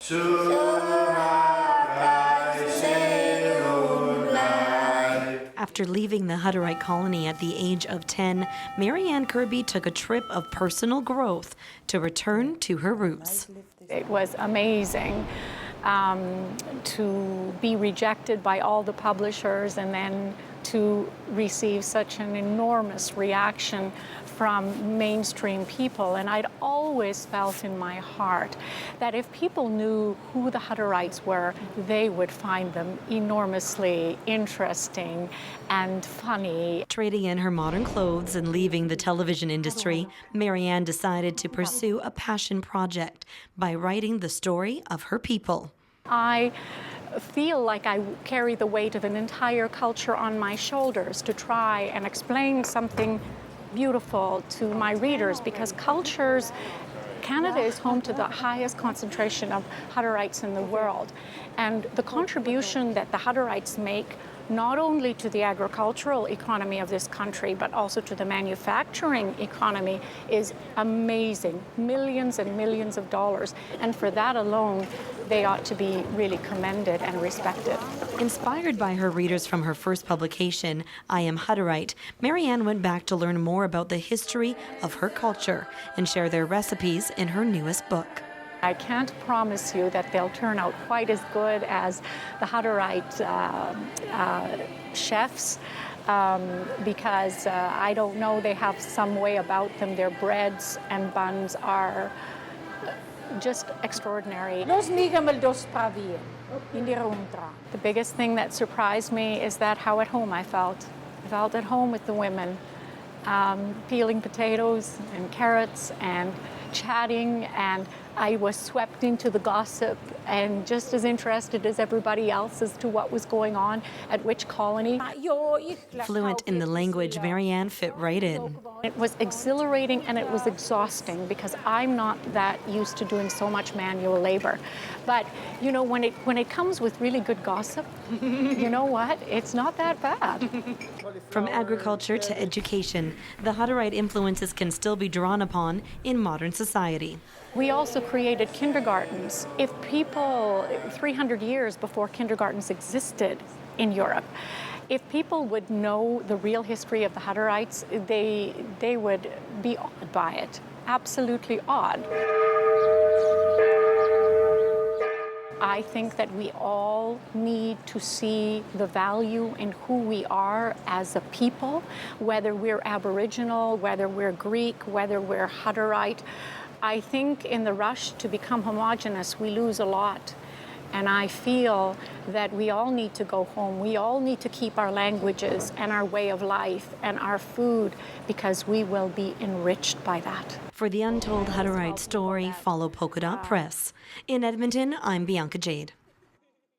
After leaving the Hutterite colony at the age of 10, Marianne Kirby took a trip of personal growth to return to her roots. It was amazing to be rejected by all the publishers and then to receive such an enormous reaction from mainstream people. And I'd always felt in my heart that if people knew who the Hutterites were, they would find them enormously interesting and funny. Trading in her modern clothes and leaving the television industry, Marianne decided to pursue a passion project by writing the story of her people. I feel like I carry the weight of an entire culture on my shoulders to try and explain something beautiful to my readers, because Canada is home to the highest concentration of Hutterites in the world. And the contribution that the Hutterites make not only to the agricultural economy of this country, but also to the manufacturing economy is amazing. Millions and millions of dollars. And for that alone, they ought to be really commended and respected. Inspired by her readers from her first publication, I Am Hutterite, Marianne went back to learn more about the history of her culture and share their recipes in her newest book. I can't promise you that they'll turn out quite as good as the Hutterite chefs, because I don't know, they have some way about them. Their breads and buns are just extraordinary. The biggest thing that surprised me is that how at home I felt. I felt at home with the women, peeling potatoes and carrots and chatting, and I was swept into the gossip and just as interested as everybody else as to what was going on at which colony. Fluent in the language, Marianne fit right in. It was exhilarating and it was exhausting because I'm not that used to doing so much manual labor. But you know, when it comes with really good gossip, you know what? It's not that bad. From agriculture to education, the Hutterite influences can still be drawn upon in modern society. We also created kindergartens. If people, 300 years before kindergartens existed in Europe, if people would know the real history of the Hutterites, they would be awed by it, absolutely awed. I think that we all need to see the value in who we are as a people, whether we're Aboriginal, whether we're Greek, whether we're Hutterite. I think in the rush to become homogenous, we lose a lot. And I feel that we all need to go home. We all need to keep our languages and our way of life and our food, because we will be enriched by that. For the Untold Hutterite story, follow Polka Dot Press. In Edmonton, I'm Bianca Jade.